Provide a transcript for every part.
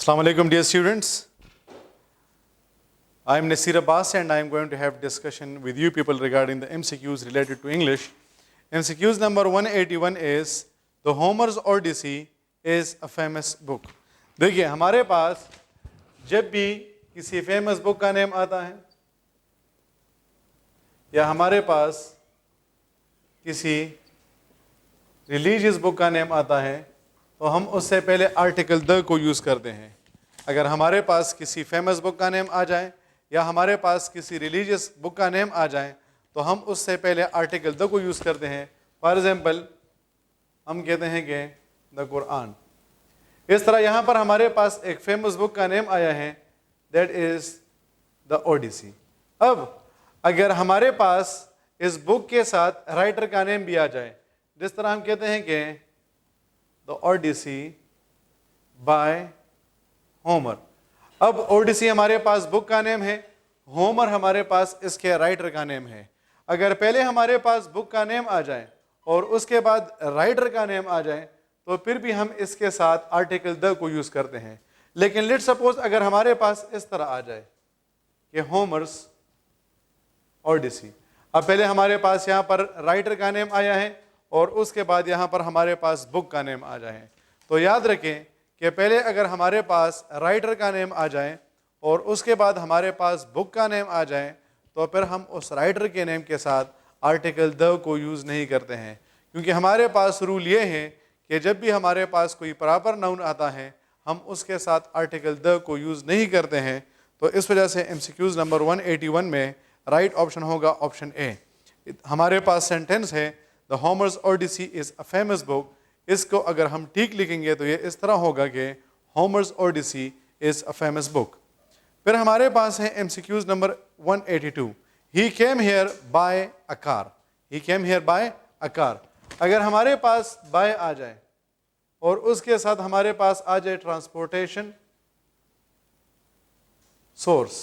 Assalamu alaikum dear students. I am Nasir Abbas and I am going to have discussion with you people regarding the MCQs related to English. MCQs number 181 is The Homer's Odyssey is a famous book. دیکھیے ہمارے پاس جب بھی کسی famous book کا نیم آتا ہے یا ہمارے پاس کسی ریلیجیس بک کا نیم آتا ہے تو ہم اس سے پہلے آرٹیکل دا کو یوز کرتے ہیں. اگر ہمارے پاس کسی فیمس بک کا نیم آ جائے یا ہمارے پاس کسی ریلیجیس بک کا نیم آ جائے تو ہم اس سے پہلے آرٹیکل دا کو یوز کرتے ہیں. فار ایگزامپل ہم کہتے ہیں کہ دا قرآن. اس طرح یہاں پر ہمارے پاس ایک فیمس بک کا نیم آیا ہے, دیٹ از دا اوڈیسی. اب اگر ہمارے پاس اس بک کے ساتھ رائٹر کا نیم بھی آ جائے, جس طرح ہم کہتے ہیں کہ دا اوڈیسی بائی ہومر. اب اوڈیسی ہمارے پاس بک کا نیم ہے, ہومر ہمارے پاس اس کے رائٹر کا نیم ہے. اگر پہلے ہمارے پاس بک کا نیم آ جائے اور اس کے بعد رائٹر کا نیم آ جائے تو پھر بھی ہم اس کے ساتھ آرٹیکل دا کو یوز کرتے ہیں. لیکن لیٹ سپوز اگر ہمارے پاس اس طرح آ جائے کہ ہومرس اوڈیسی, اب پہلے ہمارے پاس یہاں پر رائٹر کا نیم آیا ہے اور اس کے بعد یہاں پر ہمارے پاس بک کا نیم آ جائے, تو یاد رکھیں کہ پہلے اگر ہمارے پاس رائٹر کا نیم آ جائے اور اس کے بعد ہمارے پاس بک کا نیم آ جائے تو پھر ہم اس رائٹر کے نیم کے ساتھ آرٹیکل دا کو یوز نہیں کرتے ہیں, کیونکہ ہمارے پاس رول یہ ہے کہ جب بھی ہمارے پاس کوئی پراپر ناؤن آتا ہے ہم اس کے ساتھ آرٹیکل دا کو یوز نہیں کرتے ہیں. تو اس وجہ سے MCQs نمبر 181 میں رائٹ آپشن ہوگا آپشن اے. ہمارے پاس سینٹینس ہے دا ہومرز اوڈیسی از اے فیمس بک. اس کو اگر ہم ٹھیک لکھیں گے تو یہ اس طرح ہوگا کہ ہومرز اوڈیسی از اے فیمس بک. پھر ہمارے پاس ہے MCQs نمبر 182. He came here by a car. He came here by a car. اگر ہمارے پاس بائی آ جائے اور اس کے ساتھ ہمارے پاس آ جائے ٹرانسپورٹیشن سورس.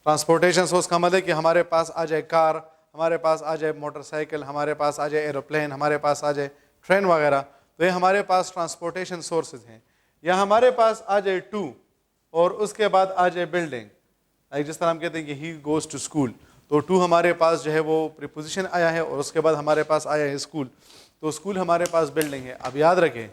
ٹرانسپورٹیشن سورس کا مطلب ہے کہ ہمارے پاس آ جائے کار, ہمارے پاس آ جائے موٹر سائیکل, ہمارے پاس آ جائے ایروپلین, ہمارے پاس آ جائے ٹرین وغیرہ, تو یہ ہمارے پاس ٹرانسپورٹیشن سورسز ہیں. یا ہمارے پاس آ جائے ٹو اور اس کے بعد آ جائے بلڈنگ, جس طرح ہم کہتے ہیں کہ ہی گوز ٹو اسکول, تو ٹو ہمارے پاس جو ہے وہ پریپوزیشن آیا ہے اور اس کے بعد ہمارے پاس آیا ہے اسکول, تو اسکول ہمارے پاس بلڈنگ ہے. اب یاد رکھیں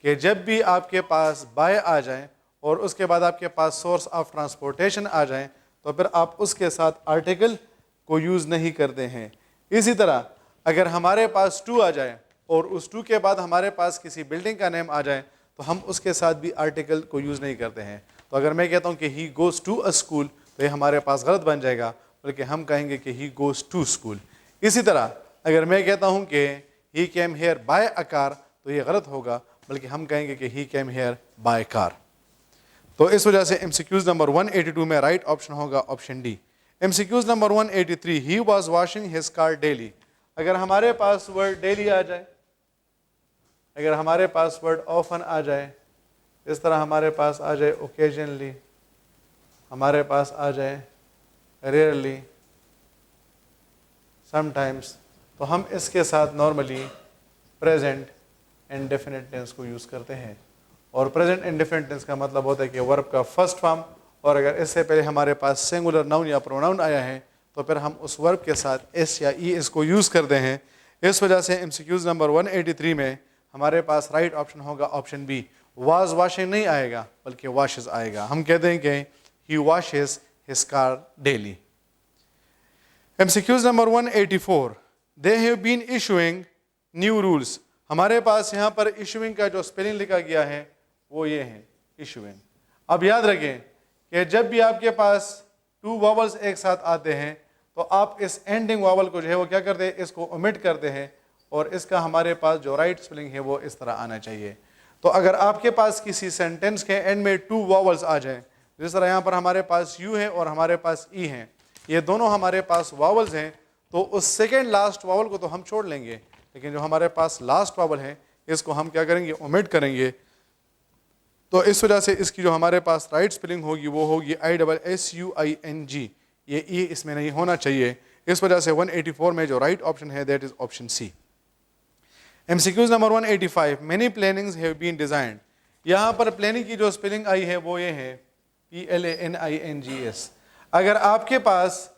کہ جب بھی آپ کے پاس بائی آ جائیں اور اس کے بعد آپ کے پاس سورس آف ٹرانسپورٹیشن آ جائیں تو پھر آپ اس کے ساتھ آرٹیکل کو یوز نہیں کرتے ہیں. اسی طرح اگر ہمارے پاس ٹو آ جائے اور اس ٹو کے بعد ہمارے پاس کسی بلڈنگ کا نیم آ جائے تو ہم اس کے ساتھ بھی آرٹیکل کو یوز نہیں کرتے ہیں. تو اگر میں کہتا ہوں کہ he goes to a school تو یہ ہمارے پاس غلط بن جائے گا, بلکہ ہم کہیں گے کہ ہی گوز ٹو اسکول. اسی طرح اگر میں کہتا ہوں کہ ہی کیم ہیئر بائی اے کار تو یہ غلط ہوگا, بلکہ ہم کہیں گے کہ ہی کیم ہیئر بائی کار. تو اس وجہ سے MCQs نمبر 182 میں رائٹ آپشن ہوگا option D. MCQs number 183. He was washing his car daily. اگر ہمارے پاس ورڈ ڈیلی آ جائے, اگر ہمارے پاس ورڈ آفن آ جائے, اس طرح ہمارے پاس آ جائے اوکیجنلی, ہمارے پاس آ جائے ریئرلی, سم ٹائمس, تو ہم اس کے ساتھ نارملی پریزنٹ انڈیفینٹ ٹینس کو یوز کرتے ہیں. اور پریزنٹ انڈیفینٹ ٹینس کا مطلب ہوتا ہے کہ ورب کا فرسٹ فارم, اور اگر اس سے پہلے ہمارے پاس سنگولر ناؤن یا پروناؤن آیا ہے تو پھر ہم اس ورب کے ساتھ ایس یا ای اس کو یوز کرتے ہیں. اس وجہ سے MCQs نمبر 183 میں ہمارے پاس رائٹ آپشن ہوگا آپشن بی. واز واشنگ نہیں آئے گا بلکہ واشز آئے گا. ہم کہتے ہیں کہ he washes his car daily. MCQs نمبر 184. They have been issuing new rules. ہمارے پاس یہاں پر ایشوئنگ کا جو اسپیلنگ لکھا گیا ہے وہ یہ ہے ایشوئنگ. اب یاد رکھیں کہ جب بھی آپ کے پاس ٹو واولز ایک ساتھ آتے ہیں تو آپ اس اینڈنگ واول کو جو ہے وہ کیا کرتے ہیں, اس کو اومٹ کرتے ہیں, اور اس کا ہمارے پاس جو رائٹ اسپیلنگ ہے وہ اس طرح آنا چاہیے. تو اگر آپ کے پاس کسی سینٹینس کے اینڈ میں ٹو واولز آ جائیں, جس طرح یہاں پر ہمارے پاس یو ہے اور ہمارے پاس ای ہیں, یہ دونوں ہمارے پاس واولز ہیں, تو اس سیکنڈ لاسٹ واول کو تو ہم چھوڑ لیں گے, لیکن جو ہمارے پاس لاسٹ واول ہے اس کو ہم کیا کریں گے, اومٹ کریں گے. تو اس وجہ سے اس کی جو ہمارے پاس رائٹ اسپیلنگ ہوگی وہ ہوگی ISSUING. یہ ای اس میں نہیں ہونا چاہیے. اس وجہ سے 184 میں جو رائٹ آپشن ہے that is option C. MCQs number 185. Many plannings have been designed. یہاں پر پلیننگ کی جو اسپیلنگ آئی ہے وہ یہ ہے PLANINGS. اگر آپ کے پاس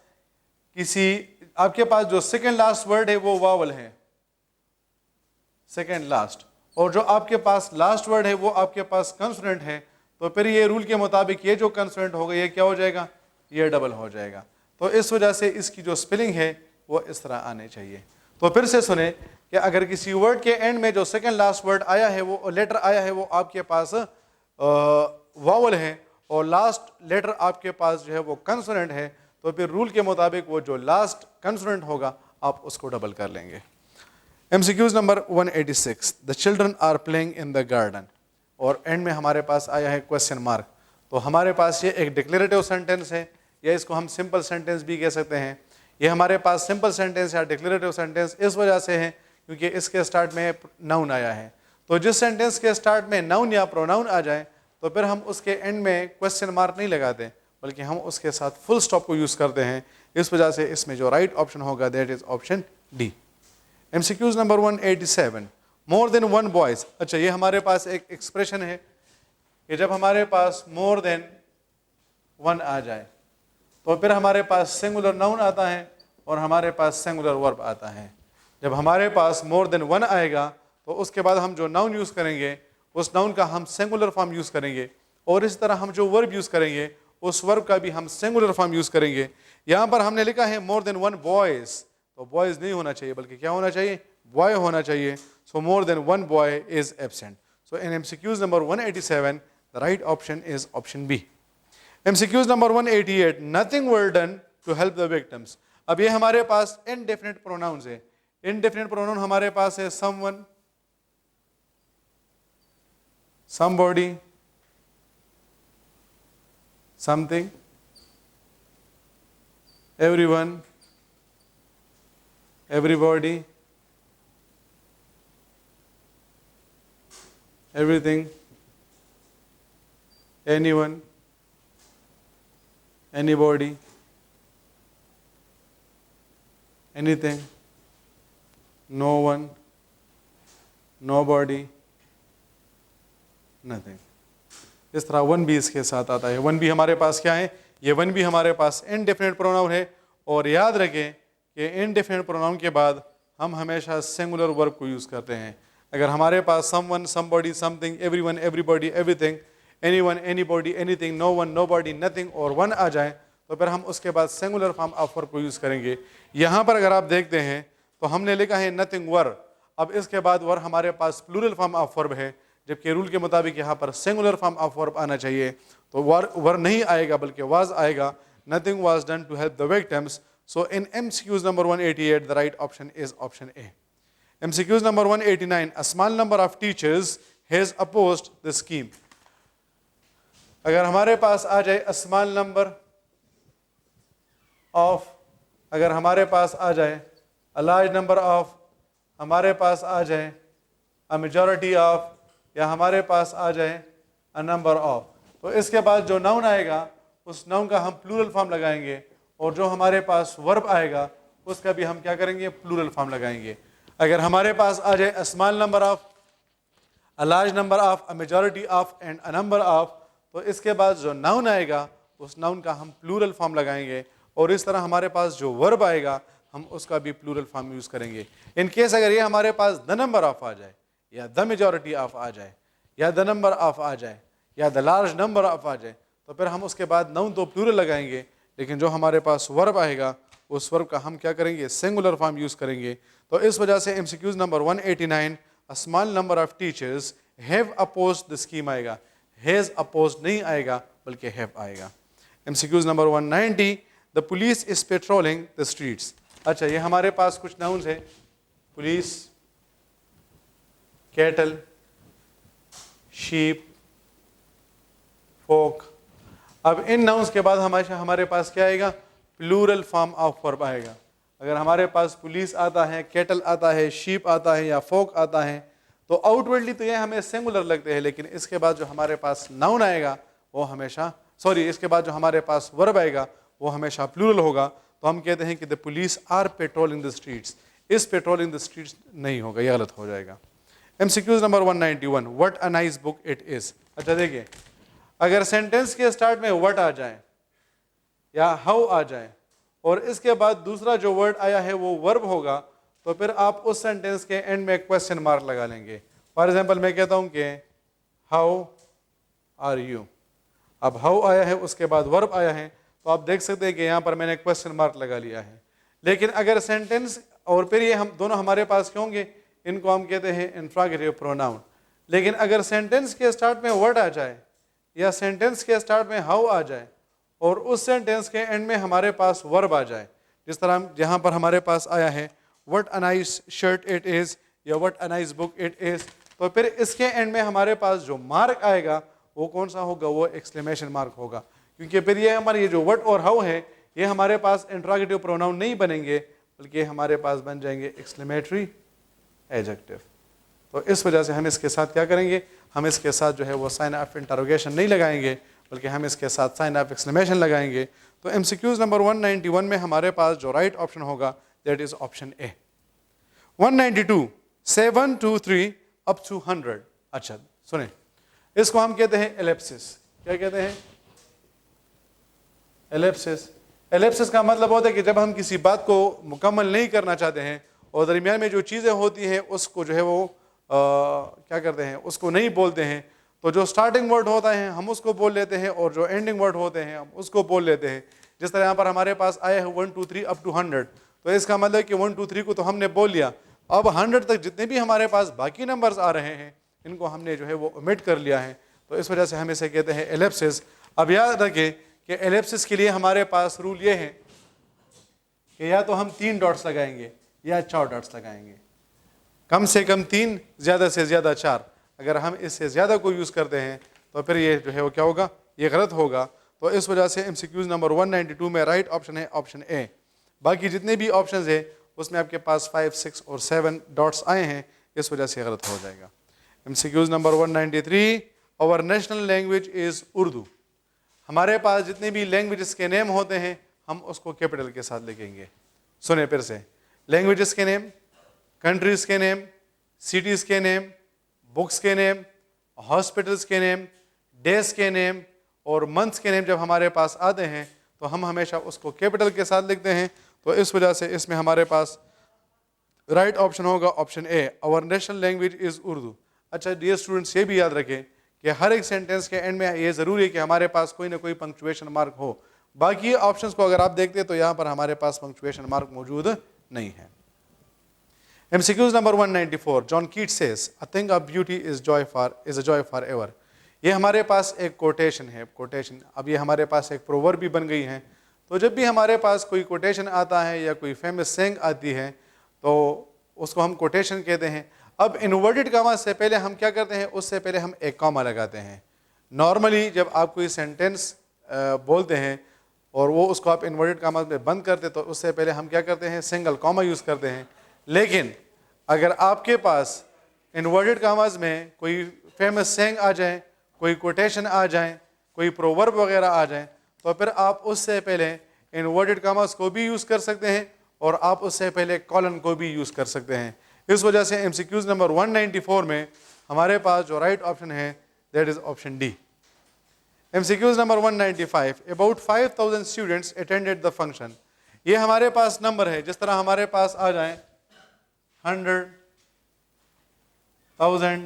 جو سیکنڈ لاسٹ ورڈ ہے وہ واول ہے, سیکنڈ لاسٹ, اور جو آپ کے پاس لاسٹ ورڈ ہے وہ آپ کے پاس کنسوننٹ ہے, تو پھر یہ رول کے مطابق یہ جو کنسوننٹ ہوگا یہ کیا ہو جائے گا, یہ ڈبل ہو جائے گا. تو اس وجہ سے اس کی جو اسپیلنگ ہے وہ اس طرح آنے چاہیے. تو پھر سے سنیں کہ اگر کسی ورڈ کے اینڈ میں جو سیکنڈ لاسٹ ورڈ آیا ہے وہ لیٹر آیا ہے وہ آپ کے پاس واول ہے, اور لاسٹ لیٹر آپ کے پاس جو ہے وہ کنسوننٹ ہے, تو پھر رول کے مطابق وہ جو لاسٹ کنسوننٹ ہوگا آپ اس کو ڈبل کر لیں گے. MCQs number 186. The children are playing in the garden. اور اینڈ میں ہمارے پاس آیا ہے کویسچن مارک. تو ہمارے پاس یہ ایک ڈکلیریٹو سینٹینس ہے, یا اس کو ہم سمپل سینٹینس بھی کہہ سکتے ہیں. یہ ہمارے پاس سمپل سینٹینس یا ڈکلیریٹو سینٹینس اس وجہ سے ہے کیونکہ اس کے سٹارٹ میں ناؤن آیا ہے. تو جس سینٹینس کے سٹارٹ میں ناؤن یا پروناؤن آ جائے تو پھر ہم اس کے اینڈ میں کویسچن مارک نہیں لگاتے, بلکہ ہم اس کے ساتھ فل سٹاپ کو یوز کرتے ہیں. اس وجہ سے اس میں جو رائٹ آپشن ہوگا that is option D. MCQs number 187. More than one boys. اچھا, یہ ہمارے پاس ایک ایکسپریشن ہے کہ جب ہمارے پاس مور دین ون آ جائے تو پھر ہمارے پاس سنگولر ناؤن آتا ہے اور ہمارے پاس سنگولر ورب آتا ہے. جب ہمارے پاس مور دین ون آئے گا تو اس کے بعد ہم جو ناؤن یوز کریں گے اس ناؤن کا ہم سنگولر فارم یوز کریں گے, اور اس طرح ہم جو ورب یوز کریں گے اس ورب کا بھی ہم سنگولر فارم یوز کریں گے. یہاں پر ہم نے لکھا ہے مور دین ون بوائز, تو بوائز نہیں ہونا چاہیے بلکہ کیا ہونا چاہیے, بوائے ہونا چاہیے. So more than one boy is absent. So in MCQs number 187 the right option is option B. MCQs نمبر 188. nothing were done to help the victims. اب یہ ہمارے پاس indefinite pronouns ہے. indefinite pronoun ہمارے پاس ہے someone, somebody, something, everyone, everybody, everything, anyone, anybody, anything, no one, nobody, nothing. اس طرح one بھی اس کے ساتھ آتا ہے. ون بھی ہمارے پاس کیا ہے, یہ ون بھی ہمارے پاس انڈیفینٹ پروناؤن ہے, اور یاد رکھیں کہ انڈیفینٹ پروناؤن کے بعد ہم ہمیشہ سنگولر ورب کو یوز کرتے ہیں. اگر ہمارے پاس someone, somebody, something, everyone, everybody, everything, anyone, anybody, anything, no one, nobody, nothing اور ون آ جائیں تو پھر ہم اس کے بعد سنگولر فارم آف ورب کو یوز کریں گے. یہاں پر اگر آپ دیکھتے ہیں تو ہم نے لکھا ہے نتھنگ ور. اب اس کے بعد ور ہمارے پاس پلورل فارم آف ورب ہے, جبکہ رول کے مطابق یہاں پر سنگولر فارم آف ورب آنا چاہیے. تو ور نہیں آئے گا بلکہ واز آئے گا. nothing was done to help the victims. So in MCQs number 188 the right option is option A. MCQs number 189. a small number of teachers has opposed the scheme. اگر ہمارے پاس آ جائے a small number of, اگر ہمارے پاس آ جائے a large number of, ہمارے پاس آ جائے a majority of, یا ہمارے پاس آ جائے a number of, تو اس کے بعد جو ناؤن آئے گا اس ناؤن کا ہم پلورل فارم لگائیں گے, اور جو ہمارے پاس ورب آئے گا اس کا بھی ہم کیا کریں گے, پلورل فارم لگائیں گے. اگر ہمارے پاس آ جائے a small number of, a large number of, a majority of and a number of, تو اس کے بعد جو ناؤن آئے گا اس ناؤن کا ہم پلورل فارم لگائیں گے, اور اس طرح ہمارے پاس جو ورب آئے گا ہم اس کا بھی پلورل فارم یوز کریں گے. ان کیس اگر یہ ہمارے پاس the number of آ جائے, یا the majority of آ جائے, یا the number of آ جائے, یا the large number of آ جائے, تو پھر ہم اس کے بعد ناؤن تو پلورل لگائیں گے, لیکن جو ہمارے پاس ورب آئے گا اس ورب کا ہم کیا کریں گے, سنگولر فارم یوز کریں گے. تو اس وجہ سے MCQs number 189 a small number of teachers have opposed the scheme آئے گا. has opposed نہیں آئے گا بلکہ have آئے گا. MCQs number 190 the police is patrolling the streets. اچھا, یہ ہمارے پاس کچھ ناؤنز ہیں, پولیس, کیٹل, شیپ, فوک. اب ان ناؤنز کے بعد ہمارے پاس کیا آئے گا, پلورل فارم آف ورب آئے گا. اگر ہمارے پاس پولیس آتا ہے, کیٹل آتا ہے, شیپ آتا ہے یا فوک آتا ہے تو آؤٹ ورڈلی تو یہ ہمیں سنگولر لگتے ہیں, لیکن اس کے بعد جو ہمارے پاس ناؤن آئے گا وہ ہمیشہ اس کے بعد جو ہمارے پاس ورب آئے گا وہ ہمیشہ پلورل ہوگا. تو ہم کہتے ہیں کہ the police are patrolling the streets. Us patrolling the streets نہیں ہوگا, یہ غلط ہو جائے گا. MCQs number 191 what a nice book it is. اچھا دیکھیے, اگر سینٹینس کے اسٹارٹ میں وٹ آ جائے یا ہاؤ آ جائے اور اس کے بعد دوسرا جو ورڈ آیا ہے وہ ورب ہوگا, تو پھر آپ اس سینٹینس کے اینڈ میں کوشچن مارک لگا لیں گے. فار ایگزامپل میں کہتا ہوں کہ ہاؤ آر یو, اب ہاؤ آیا ہے اس کے بعد ورب آیا ہے, تو آپ دیکھ سکتے ہیں کہ یہاں پر میں نے کوشچن مارک لگا لیا ہے. لیکن اگر سینٹینس اور پھر یہ ہم دونوں ہمارے پاس کیوں ہوں گے, ان کو ہم کہتے ہیں انٹراگیٹیو پروناؤن. لیکن اگر سینٹینس کے اسٹارٹ میں ورڈ آ جائے یا سینٹینس کے اسٹارٹ میں ہاؤ آ جائے اور اس سینٹینس کے اینڈ میں ہمارے پاس ورب آ جائے, جس طرح جہاں پر ہمارے پاس آیا ہے what a nice shirt it is یا what a nice book it is, تو پھر اس کے اینڈ میں ہمارے پاس جو مارک آئے گا وہ کون سا ہوگا, وہ ایکسکلیمیشن مارک ہوگا. کیونکہ پھر یہ ہمارے یہ جو وٹ اور ہاؤ ہے یہ ہمارے پاس انٹراگیٹیو پروناؤن نہیں بنیں گے, بلکہ ہمارے پاس بن جائیں گے ایکسکلیمیٹری ایڈجیکٹو. تو اس وجہ سے ہم اس کے ساتھ کیا کریں گے, ہم اس کے ساتھ جو ہے وہ سائن آف انٹروگیشن نہیں لگائیں گے, بلکہ ہم اس کے ساتھ سائن آف ایکسکلیمیشن لگائیں گے. تو ایم سی کیوز نمبر 191 میں ہمارے پاس جو رائٹ آپشن ہوگا that is option a. 192 7 2 3 up to 100. اچھا سنیں, اس کو ہم کہتے ہیں ایلپسس. کیا کہتے ہیں؟ ایلپسس. ایلپسس کا مطلب ہوتا ہے کہ جب ہم کسی بات کو مکمل نہیں کرنا چاہتے ہیں اور درمیان میں جو چیزیں ہوتی ہیں اس کو جو ہے وہ کیا کرتے ہیں, اس کو نہیں بولتے ہیں, تو جو سٹارٹنگ ورڈ ہوتا ہے ہم اس کو بول لیتے ہیں اور جو اینڈنگ ورڈ ہوتے ہیں ہم اس کو بول لیتے ہیں. جس طرح یہاں پر ہمارے پاس آیا ہے 1 2 3 up to 100, تو اس کا مطلب کہ 1 2 3 کو تو ہم نے بول لیا, اب 100 تک جتنے بھی ہمارے پاس باقی نمبرز آ رہے ہیں ان کو ہم نے جو ہے وہ omit کر لیا ہے. تو اس وجہ سے ہم اسے کہتے ہیں ایلپسس. اب یاد رکھیں کہ ایلپسس کے لیے ہمارے پاس رول یہ ہے کہ یا تو ہم 3 ڈاٹس لگائیں گے یا 4 ڈاٹس لگائیں گے, کم سے کم 3, زیادہ سے زیادہ 4. اگر ہم اس سے زیادہ کو یوز کرتے ہیں تو پھر یہ جو ہے وہ کیا ہوگا, یہ غلط ہوگا. تو اس وجہ سے ایم سی کیوز نمبر 192 میں رائٹ آپشن ہے آپشن اے. باقی جتنے بھی آپشنز ہیں اس میں آپ کے پاس 5 6 اور 7 ڈاٹس آئے ہیں, اس وجہ سے غلط ہو جائے گا. ایم سی کیوز نمبر 193 اور نیشنل لینگویج از اردو. ہمارے پاس جتنے بھی لینگویجز کے نیم ہوتے ہیں ہم اس کو کیپٹل کے ساتھ لکھیں گے. سنیں پھر سے, لینگویجز کے نیم, کنٹریز کے نیم, سٹیز کے نیم, بکس کے نیم, ہاسپٹلس کے نیم, ڈیز کے نیم اور منتھس کے نیم جب ہمارے پاس آتے ہیں تو ہم ہمیشہ اس کو کیپٹل کے ساتھ لکھتے ہیں. تو اس وجہ سے اس میں ہمارے پاس رائٹ آپشن ہوگا آپشن اے, اور نیشنل لینگویج از اردو. اچھا ڈیئر اسٹوڈنٹس, یہ بھی یاد رکھیں کہ ہر ایک سینٹینس کے اینڈ میں یہ ضروری ہے کہ ہمارے پاس کوئی نہ کوئی پنکچویشن مارک ہو. باقی آپشنس کو اگر آپ دیکھتے ہیں تو یہاں پر ہمارے پاس پنکچویشن مارک موجود نہیں ہے. M C Qs number 194 John Keats says a thing of beauty is a joy for ever. یہ ہمارے پاس ایک کوٹیشن ہے, کوٹیشن. اب یہ ہمارے پاس ایک پروورب بھی بن گئی ہے. تو جب بھی ہمارے پاس کوئی کوٹیشن آتا ہے یا کوئی فیمس سینگ آتی ہے تو اس کو ہم کوٹیشن کہتے ہیں. اب انورٹڈ کاما سے پہلے ہم کیا کرتے ہیں, اس سے پہلے ہم ایک کاما لگاتے ہیں. نارملی جب آپ کوئی سینٹینس بولتے ہیں اور وہ اس کو آپ انورٹڈ کاما میں بند کرتے تو اس سے پہلے ہم کیا کرتے ہیں, سنگل کاما یوز کرتے ہیں. لیکن اگر آپ کے پاس انورٹڈ کاماز میں کوئی فیمس سینگ آ جائیں, کوئی کوٹیشن آ جائیں, کوئی پروورب وغیرہ آ جائیں, تو پھر آپ اس سے پہلے انورٹڈ کاماز کو بھی یوز کر سکتے ہیں اور آپ اس سے پہلے کالن کو بھی یوز کر سکتے ہیں. اس وجہ سے ایم سی کیوز نمبر 194 میں ہمارے پاس جو رائٹ آپشن ہے that is option D. M C Qs number 195 about 5000 students attended the function. یہ ہمارے پاس نمبر ہے, جس طرح ہمارے پاس آ جائیں 100 1000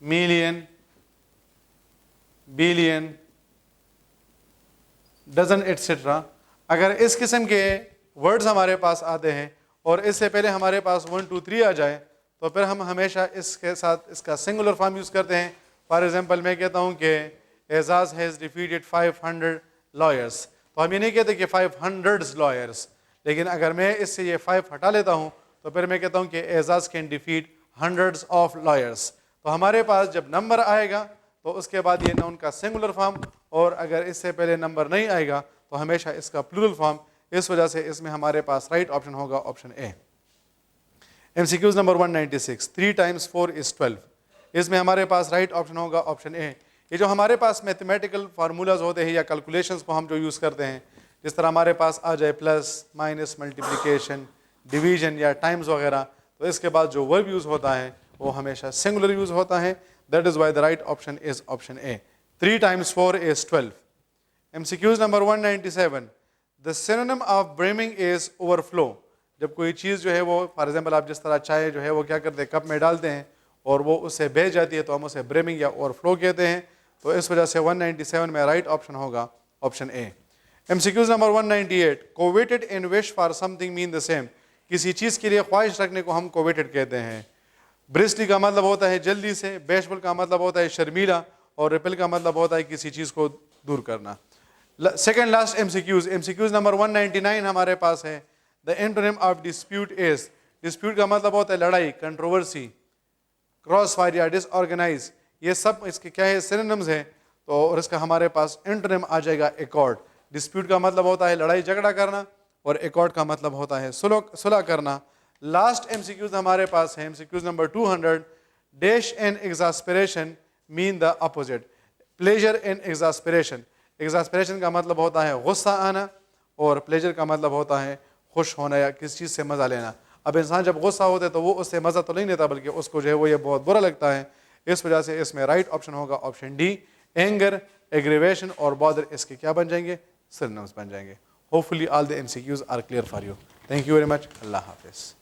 ملین بلین ڈزن ایٹسٹرا. اگر اس قسم کے ورڈز ہمارے پاس آتے ہیں اور اس سے پہلے ہمارے پاس 1 2 3 آ جائے تو پھر ہم ہمیشہ اس کے ساتھ اس کا سنگولر فارم یوز کرتے ہیں. فار ایگزامپل میں کہتا ہوں کہ اعزاز ہیز ڈیفیٹڈ 500 لائرس, تو ہم یہ نہیں کہتے کہ 500 لائرس, لیکن اگر میں اس سے یہ 5 ہٹا لیتا ہوں تو پھر میں کہتا ہوں کہ اعزاز can defeat hundreds of lawyers. تو ہمارے پاس جب نمبر آئے گا تو اس کے بعد یہ نون کا سنگولر فارم, اور اگر اس سے پہلے نمبر نہیں آئے گا تو ہمیشہ اس کا پلورل فارم. اس وجہ سے اس میں ہمارے پاس رائٹ آپشن ہوگا option A. M C Qs نمبر 196 3 × 4 = 12. اس میں ہمارے پاس رائٹ آپشن ہوگا آپشن اے. یہ جو ہمارے پاس میتھمیٹیکل فارمولاز ہوتے ہیں یا کیلکولیشنز کو ہم جو یوز کرتے ہیں, جس طرح ہمارے پاس آ جائے پلس مائنس ملٹیپلیکیشن ڈویژن یا ٹائمز وغیرہ, تو اس کے بعد جو ورب یوز ہوتا ہے وہ ہمیشہ سنگولر یوز ہوتا ہے. That is why the right option is option A. 3 times 4 is 12. MCQs number 197. The synonym of brimming is overflow. جب کوئی چیز جو ہے وہ فار ایگزامپل آپ جس طرح چائے جو ہے وہ کیا کرتے ہیں کپ میں ڈالتے ہیں اور وہ اس سے بہہ جاتی ہے تو ہم اسے brimming یا اوور فلو کہتے ہیں. تو اس وجہ سے 197 میں رائٹ آپشن ہوگا option a. MCQs number 198. Coveted and wish for something mean the same. کسی چیز کے لیے خواہش رکھنے کو ہم coveted کہتے ہیں. برسٹی کا مطلب ہوتا ہے جلدی سے, بیشفل کا مطلب ہوتا ہے شرمیلا, اور ریپل کا مطلب ہوتا ہے کسی چیز کو دور کرنا. سیکنڈ لاسٹ MCQs نمبر 199 ہمارے پاس ہے. The antonym of dispute is. Dispute کا مطلب ہوتا ہے لڑائی, کنٹروورسی, کراس فائر یا ڈس آرگنائز. یہ سب اس کے کیا ہے سینونمز ہیں. تو اور اس کا ہمارے پاس اینٹونیم آ جائے گا ایکارڈ. ڈسپیوٹ کا مطلب ہوتا ہے لڑائی جھگڑا کرنا, اور ایکارڈ کا مطلب ہوتا ہے صلح کرنا. لاسٹ MCQs ہمارے پاس ہیں MCQs نمبر 200. Dash and exasperation mean the opposite. Pleasure and exasperation. Exasperation کا مطلب ہوتا ہے غصہ آنا, اور پلیجر کا مطلب ہوتا ہے خوش ہونا یا کسی چیز سے مزہ لینا. اب انسان جب غصہ ہوتا ہے تو وہ اس سے مزہ تو نہیں لیتا, بلکہ اس کو جو ہے وہ یہ بہت برا لگتا ہے. اس وجہ سے اس میں رائٹ آپشن ہوگا آپشن ڈی. اینگر, ایگریویشن اور بادر اس کے کیا بن جائیں گے, سرنمز بن جائیں گے. Hopefully all the MCQs are clear for you. Thank you very much. اللہ حافظ.